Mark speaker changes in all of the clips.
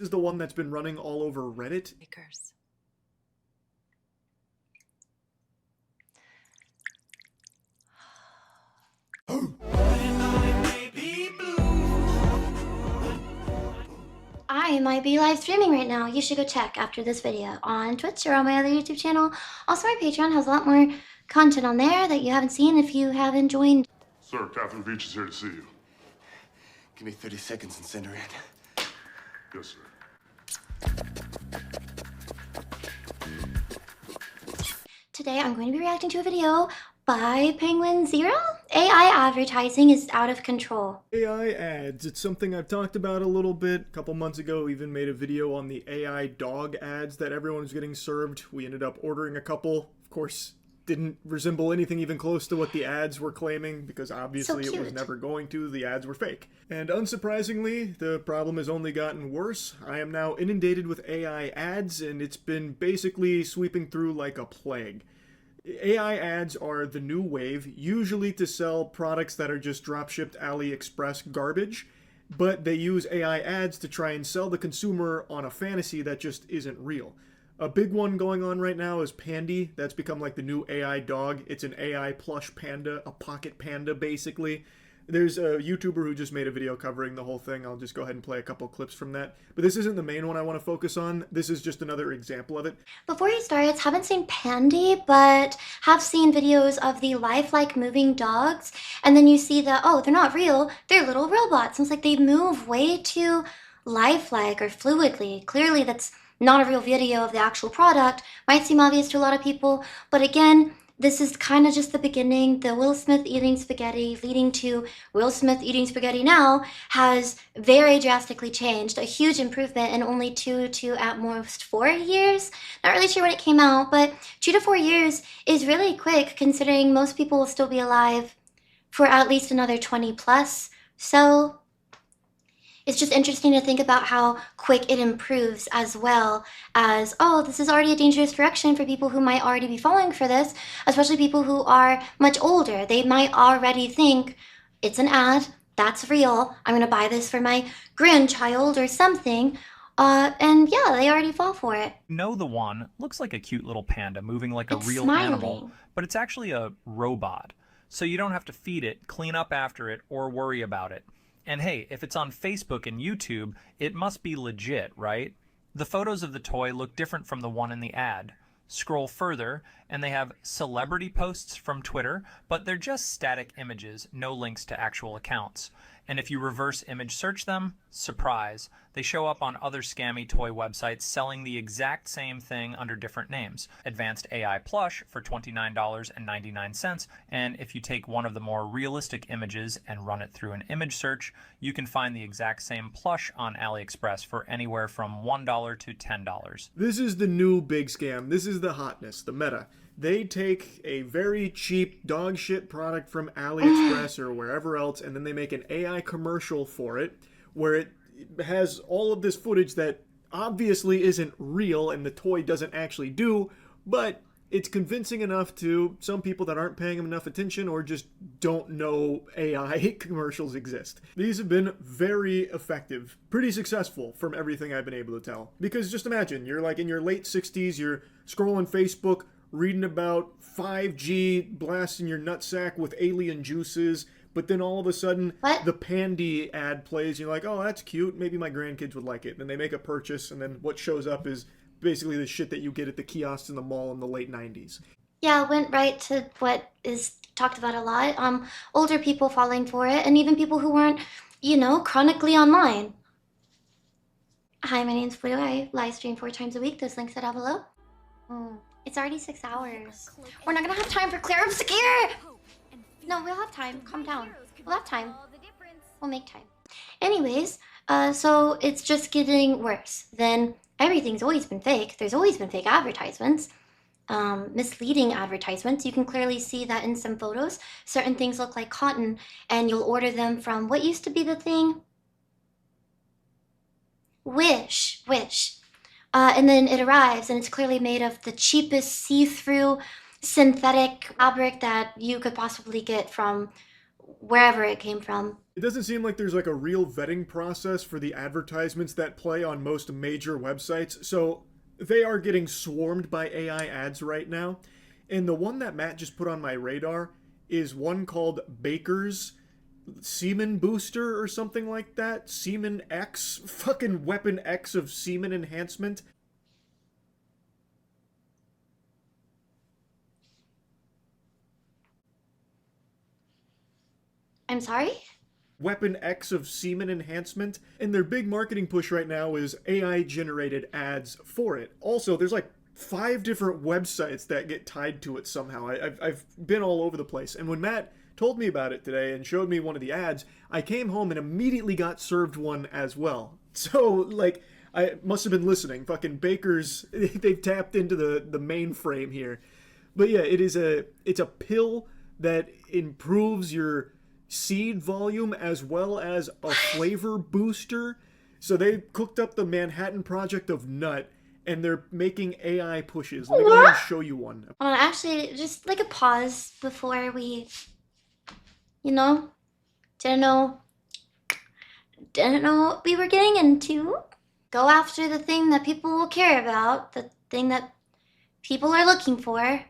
Speaker 1: This is the one that's been running all over Reddit.
Speaker 2: I might be live streaming right now. You should go check after this video on Twitch or on my other YouTube channel. Also, my Patreon has a lot more content on there that you haven't seen if you haven't joined.
Speaker 3: Sir, Catherine Beach is here to see you.
Speaker 4: Give me 30 seconds and send her in.
Speaker 3: Yes, sir.
Speaker 2: Today, I'm going to be reacting to a video by Penguin Zero. AI advertising is out of control.
Speaker 1: AI ads, it's something I've talked about a little bit. A couple months ago, even made a video on the AI dog ads that everyone was getting served. We ended up ordering a couple. Of course, didn't resemble anything even close to what the ads were claiming, because obviously it was never going to. The ads were fake. And unsurprisingly, the problem has only gotten worse. I am now inundated with AI ads, and it's been basically sweeping through like a plague. AI ads are the new wave, usually to sell products that are just drop-shipped AliExpress garbage, but they use AI ads to try and sell the consumer on a fantasy that just isn't real. A big one going on right now is Pandy. That's become like the new AI dog. It's an AI plush panda, a pocket panda basically. There's a YouTuber who just made a video covering the whole thing. I'll just go ahead and play a couple clips from that. But this isn't the main one I want to focus on. This is just another example of it.
Speaker 2: Before he starts, haven't seen Pandy, but have seen videos of the lifelike moving dogs. And then you see that, oh, they're not real. They're little robots. And it's like they move way too lifelike or fluidly. Clearly, that's not a real video of the actual product. Might seem obvious to a lot of people. But again, this is kind of just the beginning. The Will Smith eating spaghetti leading to Will Smith eating spaghetti now has very drastically changed. A huge improvement in only 2 to at most 4 years. Not really sure when it came out, but 2 to 4 years is really quick considering most people will still be alive for at least another 20 plus. So it's just interesting to think about how quick it improves, as well as, oh, this is already a dangerous direction for people who might already be falling for this, especially people who are much older. They might already think, it's an ad, that's real, I'm gonna buy this for my grandchild or something. And yeah, they already fall for it.
Speaker 5: Know the one looks like a cute little panda moving like a
Speaker 2: It's
Speaker 5: real
Speaker 2: smiling.
Speaker 5: animal, but it's actually a robot. So you don't have to feed it, clean up after it, or worry about it. And hey, if it's on Facebook and YouTube, it must be legit, right? The photos of the toy look different from the one in the ad. Scroll further, and they have celebrity posts from Twitter, but they're just static images, no links to actual accounts. And if you reverse image search them, surprise, they show up on other scammy toy websites selling the exact same thing under different names. Advanced AI Plush for $29.99, and if you take one of the more realistic images and run it through an image search, you can find the exact same plush on AliExpress for anywhere from $1 to $10.
Speaker 1: This is the new big scam. This is the hotness, the meta. They take a very cheap dog shit product from AliExpress or wherever else, and then they make an AI commercial for it, where it has all of this footage that obviously isn't real and the toy doesn't actually do, but it's convincing enough to some people that aren't paying them enough attention or just don't know AI commercials exist. These have been very effective, pretty successful from everything I've been able to tell. Because just imagine, you're like in your late 60s, you're scrolling Facebook, reading about 5G blasting your nutsack with alien juices, but then all of a sudden the Pandy ad plays, and you're like, oh, that's cute, maybe my grandkids would like it. And they make a purchase, and then what shows up is basically the shit that you get at the kiosks in the mall in the late 90s.
Speaker 2: Yeah, went right to what is talked about a lot. Older people falling for it, and even people who weren't, you know, chronically online. Hi, my name's Blue. I live stream 4 times a week. Those links are down below. It's already 6 hours. We're not gonna have time for clear obscure! No, we'll have time. Calm down. We'll have time. We'll make time. Anyways, so it's just getting worse. Then everything's always been fake. There's always been fake advertisements. Misleading advertisements. You can clearly see that in some photos. Certain things look like cotton, and you'll order them from what used to be the thing? Wish. And then it arrives, and it's clearly made of the cheapest see-through synthetic fabric that you could possibly get from wherever it came from.
Speaker 1: It doesn't seem like there's like a real vetting process for the advertisements that play on most major websites, so they are getting swarmed by AI ads right now. And the one that Matt just put on my radar is one called Baker's Semen Booster or something like that. Semen X, fucking Weapon X of semen enhancement.
Speaker 2: I'm sorry?
Speaker 1: Weapon X of semen enhancement, and their big marketing push right now is AI generated ads for it. Also, there's like 5 different websites that get tied to it somehow. I've been all over the place, and when Matt told me about it today and showed me one of the ads, I came home and immediately got served one as well. So, like, I must have been listening. Fucking Baker's, they've tapped into the mainframe here. But yeah, it's a pill that improves your seed volume as well as a flavor booster. So they cooked up the Manhattan Project of nut, and they're making AI pushes. Let me go ahead and show you one.
Speaker 2: Actually, just like a pause before we, you know, didn't know what we were getting into. Go after the thing that people will care about, the thing that people are looking for.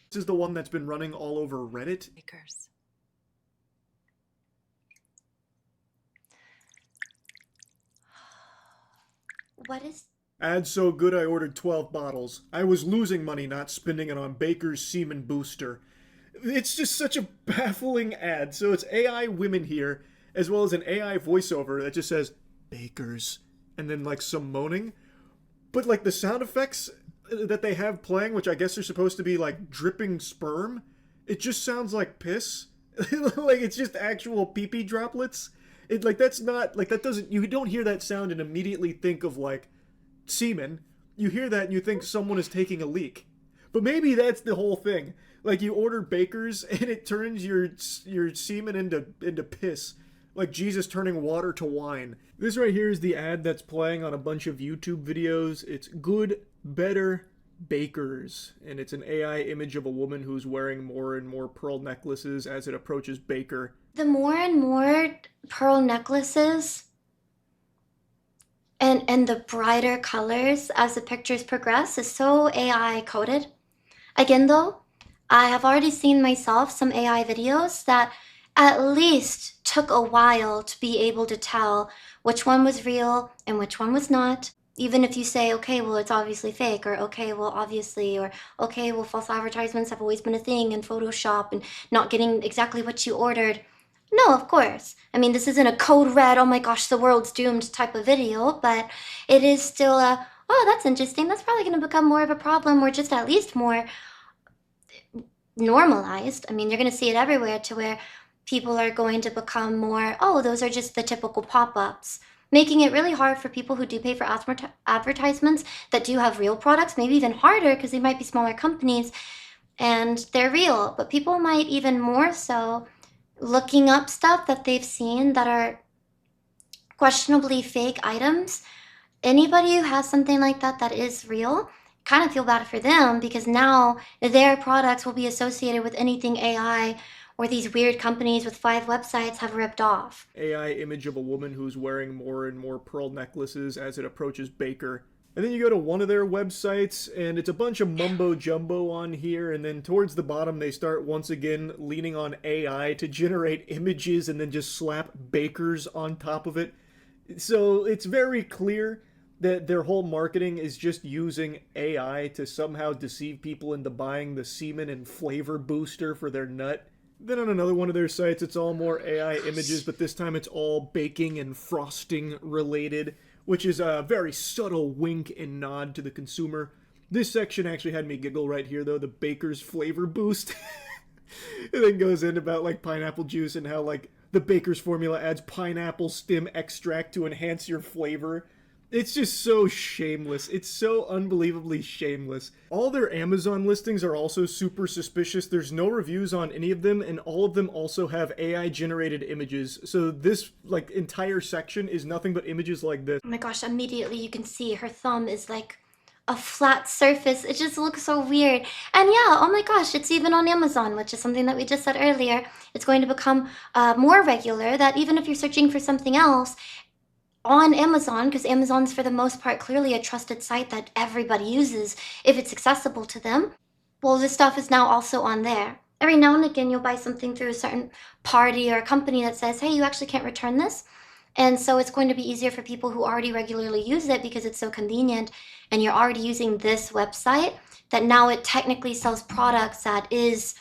Speaker 1: This is the one that's been running all over Reddit.
Speaker 6: Makers.
Speaker 2: What is...
Speaker 1: Ad so good I ordered 12 bottles. I was losing money not spending it on Baker's Semen Booster. It's just such a baffling ad. So it's AI women here, as well as an AI voiceover that just says, Baker's, and then like some moaning. But like the sound effects that they have playing, which I guess are supposed to be like dripping sperm, it just sounds like piss. Like it's just actual pee-pee droplets. It like that's not like that doesn't you don't hear that sound and immediately think of like semen. You hear that and you think someone is taking a leak. But maybe that's the whole thing. Like you order Baker's and it turns your semen into piss. Like Jesus turning water to wine. This right here is the ad that's playing on a bunch of YouTube videos. It's Good, Better, Baker's. And it's an AI image of a woman who's wearing more and more pearl necklaces as it approaches Baker.
Speaker 2: The more and more pearl necklaces and the brighter colors as the pictures progress is so AI coded. Again though, I have already seen myself some AI videos that at least took a while to be able to tell which one was real and which one was not. Even if you say, okay, well, it's obviously fake, or okay, well, obviously, or okay, well, false advertisements have always been a thing in Photoshop and not getting exactly what you ordered. No, of course. I mean, this isn't a code red, oh my gosh, the world's doomed type of video, but it is still a, oh, that's interesting. That's probably going to become more of a problem, or just at least more normalized. I mean, you're going to see it everywhere to where people are going to become more, oh, those are just the typical pop-ups, making it really hard for people who do pay for advertisements that do have real products, maybe even harder because they might be smaller companies and they're real. But people might even more so looking up stuff that they've seen that are questionably fake items. Anybody who has something like that that is real, kind of feel bad for them because now their products will be associated with anything AI or these weird companies with 5 websites have ripped off.
Speaker 1: AI image of a woman who's wearing more and more pearl necklaces as it approaches Baker. And then you go to one of their websites, and it's a bunch of mumbo-jumbo on here, and then towards the bottom they start once again leaning on AI to generate images and then just slap Bakers on top of it. So it's very clear that their whole marketing is just using AI to somehow deceive people into buying the semen and flavor booster for their nut. Then on another one of their sites, it's all more AI images, but this time it's all baking and frosting related, which is a very subtle wink and nod to the consumer. This section actually had me giggle right here, though, the Baker's flavor boost. It then goes in about, like, pineapple juice and how, like, the Baker's formula adds pineapple stem extract to enhance your flavor. It's just so shameless. It's so unbelievably shameless. All their Amazon listings are also super suspicious. There's no reviews on any of them, and all of them also have AI-generated images. So this, like, entire section is nothing but images like this.
Speaker 2: Oh my gosh, immediately you can see her thumb is like a flat surface. It just looks so weird. And yeah, oh my gosh, it's even on Amazon, which is something that we just said earlier. It's going to become more regular, that even if you're searching for something else on Amazon, because Amazon's for the most part clearly a trusted site that everybody uses if it's accessible to them, well, this stuff is now also on there. Every now and again, you'll buy something through a certain party or a company that says, hey, you actually can't return this. And so it's going to be easier for people who already regularly use it because it's so convenient and you're already using this website, that now it technically sells products that is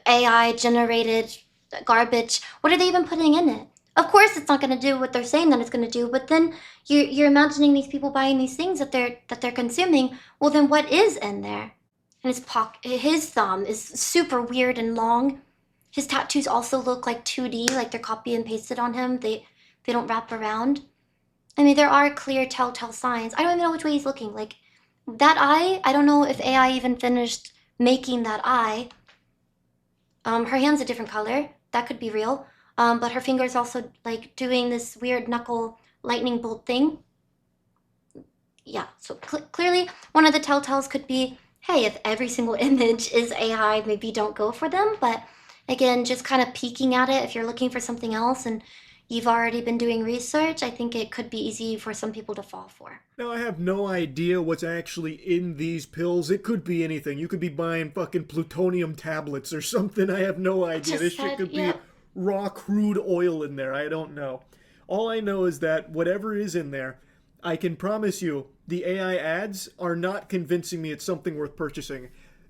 Speaker 2: AI generated garbage. What are they even putting in it? Of course it's not going to do what they're saying that it's going to do, but then you're imagining these people buying these things that they're consuming. Well, then what is in there? And his thumb is super weird and long. His tattoos also look like 2D, like they're copy and pasted on him. They don't wrap around. I mean, there are clear telltale signs. I don't even know which way he's looking. Like, that eye, I don't know if AI even finished making that eye. Her hand's a different color. That could be real. But her finger's also, like, doing this weird knuckle lightning bolt thing. Yeah, so clearly one of the telltales could be, hey, if every single image is AI, maybe don't go for them. But again, just kind of peeking at it, if you're looking for something else and you've already been doing research, I think it could be easy for some people to fall for.
Speaker 1: Now, I have no idea what's actually in these pills. It could be anything. You could be buying fucking plutonium tablets or something. I have no idea. This shit could be raw crude oil in there. I don't know. All I know is that whatever is in there, I can promise you the AI ads are not convincing me it's something worth purchasing.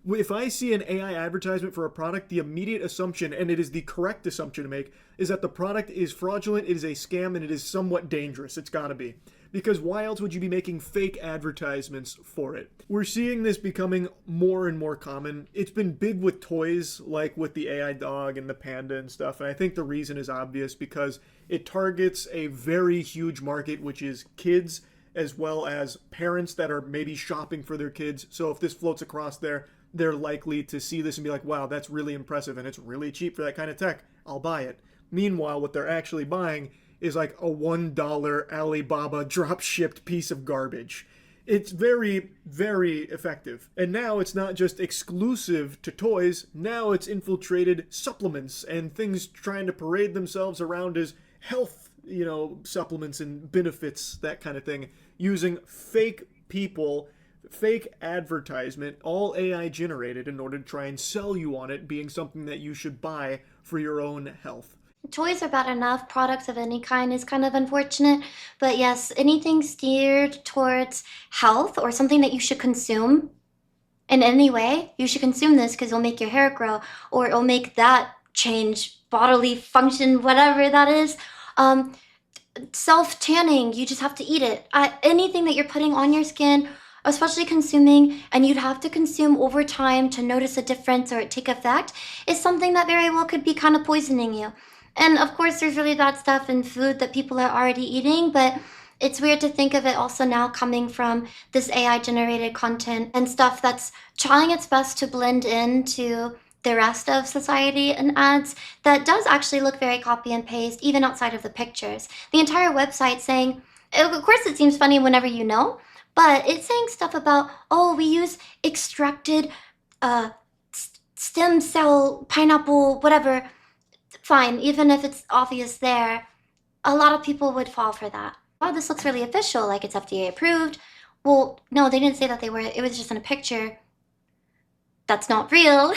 Speaker 1: If I see an AI advertisement for a product, the immediate assumption, and it is the correct assumption to make, is that the product is fraudulent, it is a scam, and it is somewhat dangerous. It's gotta be. Because why else would you be making fake advertisements for it? We're seeing this becoming more and more common. It's been big with toys, like with the AI dog and the panda and stuff, and I think the reason is obvious because it targets a very huge market, which is kids, as well as parents that are maybe shopping for their kids. So if this floats across there, they're likely to see this and be like, wow, that's really impressive and it's really cheap for that kind of tech. I'll buy it. Meanwhile, what they're actually buying is like a $1 Alibaba drop-shipped piece of garbage. It's very, very effective. And now it's not just exclusive to toys. Now it's infiltrated supplements and things trying to parade themselves around as health, supplements and benefits, that kind of thing, using fake people, fake advertisement, all AI generated in order to try and sell you on it being something that you should buy for your own health.
Speaker 2: Toys are bad enough. Products of any kind is kind of unfortunate. But yes, anything steered towards health or something that you should consume in any way, you should consume this because it'll make your hair grow or it'll make that change bodily function, whatever that is. Self-tanning, you just have to eat it. Anything that you're putting on your skin, especially consuming, and you'd have to consume over time to notice a difference or it take effect, is something that very well could be kind of poisoning you. And of course, there's really bad stuff in food that people are already eating, but it's weird to think of it also now coming from this AI-generated content and stuff that's trying its best to blend into the rest of society and ads that does actually look very copy and paste, even outside of the pictures. The entire website saying, of course it seems funny whenever you know, but it's saying stuff about, oh, we use extracted stem cell, pineapple, whatever. Fine, even if it's obvious there, a lot of people would fall for that. Oh, this looks really official, like it's FDA approved. Well, no, they didn't say that they were. It was just in a picture. That's not real.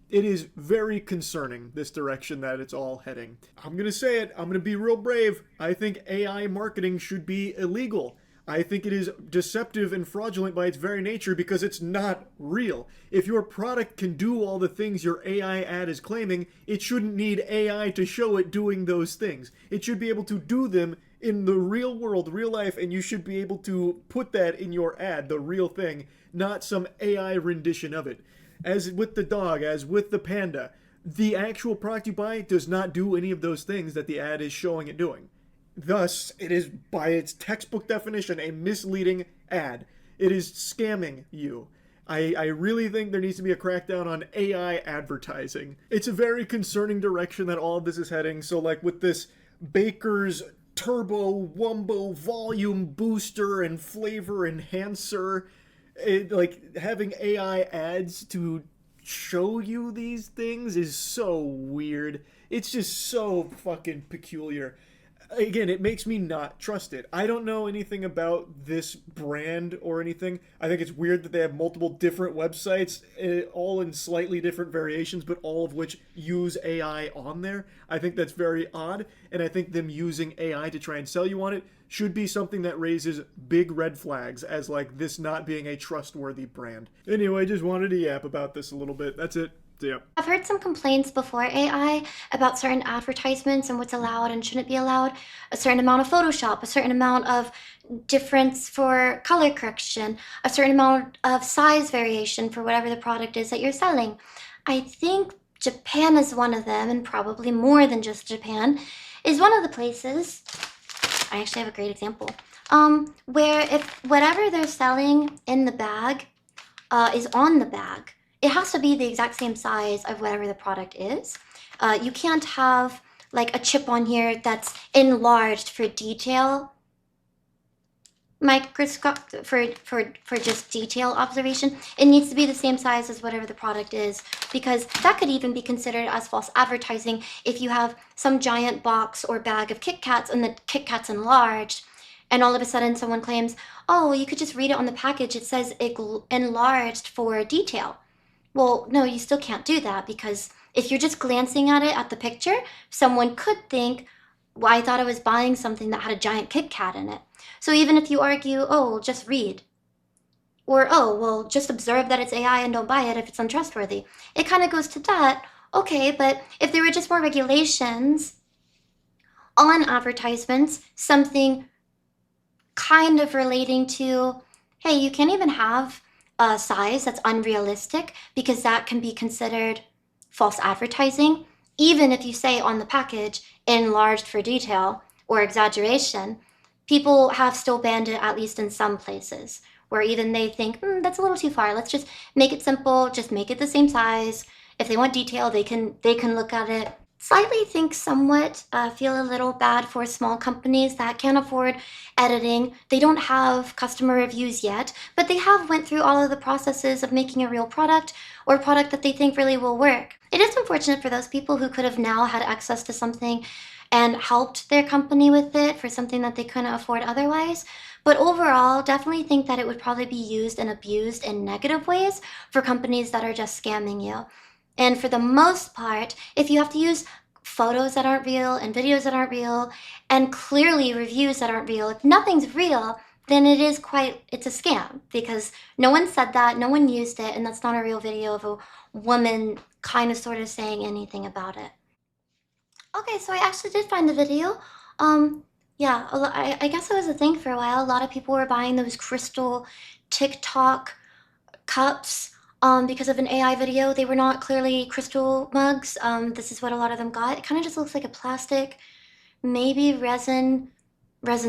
Speaker 1: It is very concerning, this direction that it's all heading. I'm going to say it. I'm going to be real brave. I think AI marketing should be illegal. I think it is deceptive and fraudulent by its very nature because it's not real. If your product can do all the things your AI ad is claiming, it shouldn't need AI to show it doing those things. It should be able to do them in the real world, real life, and you should be able to put that in your ad, the real thing, not some AI rendition of it. As with the dog, as with the panda, the actual product you buy does not do any of those things that the ad is showing it doing. Thus, it is, by its textbook definition, a misleading ad. It is scamming you. I really think there needs to be a crackdown on AI advertising. It's a very concerning direction that all of this is heading. So, like with this baker's turbo wumbo volume booster and flavor enhancer. Like having AI ads to show you these things is so weird. It's just so fucking peculiar. Again, it makes me not trust it. I don't know anything about this brand or anything. I think it's weird that they have multiple different websites, all in slightly different variations, but all of which use AI on there. I think that's very odd, and I think them using AI to try and sell you on it should be something that raises big red flags as like this not being a trustworthy brand. Anyway, just wanted to yap about this a little bit. That's it. Yeah.
Speaker 2: I've heard some complaints before AI about certain advertisements and what's allowed and shouldn't be allowed, a certain amount of Photoshop, a certain amount of difference for color correction, a certain amount of size variation for whatever the product is that you're selling. I think Japan is one of them, and probably more than just Japan, is one of the places, I actually have a great example, where if whatever they're selling in the bag is on the bag, it has to be the exact same size of whatever the product is. You can't have like a chip on here that's enlarged for detail microscope for just detail observation. It needs to be the same size as whatever the product is, because that could even be considered as false advertising if you have some giant box or bag of Kit Kats and the Kit Kat's enlarged, and all of a sudden someone claims, oh, you could just read it on the package, it says enlarged for detail. Well, no, you still can't do that, because if you're just glancing at it at the picture, someone could think, well, I thought I was buying something that had a giant Kit Kat in it. So even if you argue, oh, well, just read, or oh, well, just observe that it's AI and don't buy it if it's untrustworthy, it kind of goes to that. Okay, but if there were just more regulations on advertisements, something kind of relating to, hey, you can't even have a size that's unrealistic, because that can be considered false advertising, even if you say on the package enlarged for detail or exaggeration. People have still banned it, at least in some places, where even they think, that's a little too far, let's just make it simple, just make it the same size. If they want detail, they can look at it. Slightly think somewhat, feel a little bad for small companies that can't afford editing. They don't have customer reviews yet, but they have went through all of the processes of making a real product, or a product that they think really will work. It is unfortunate for those people who could have now had access to something and helped their company with it for something that they couldn't afford otherwise. But overall, definitely think that it would probably be used and abused in negative ways for companies that are just scamming you. And for the most part, if you have to use photos that aren't real and videos that aren't real and clearly reviews that aren't real, if nothing's real, then it's a scam, because no one said that, no one used it, and that's not a real video of a woman kind of sort of saying anything about it. Okay, so I actually did find the video. Yeah, I guess it was a thing for a while. A lot of people were buying those crystal TikTok cups because of an AI video. They were not clearly crystal mugs. This is what a lot of them got. It kind of just looks like a plastic, maybe resin's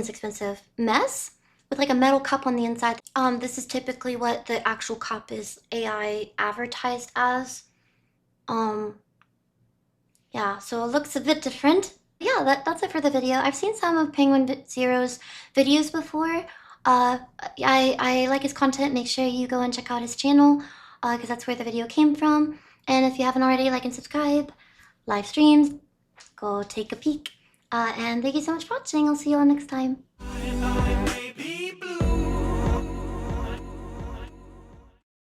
Speaker 2: expensive, mess with like a metal cup on the inside. This is typically what the actual cup is AI advertised as. Yeah, so it looks a bit different. Yeah, that's it for the video. I've seen some of Penguin Zero's videos before. I like his content. Make sure you go and check out his channel, because that's where the video came from. And if you haven't already, like and subscribe. Live streams, go take a peek. And thank you so much for watching. I'll see you all next time.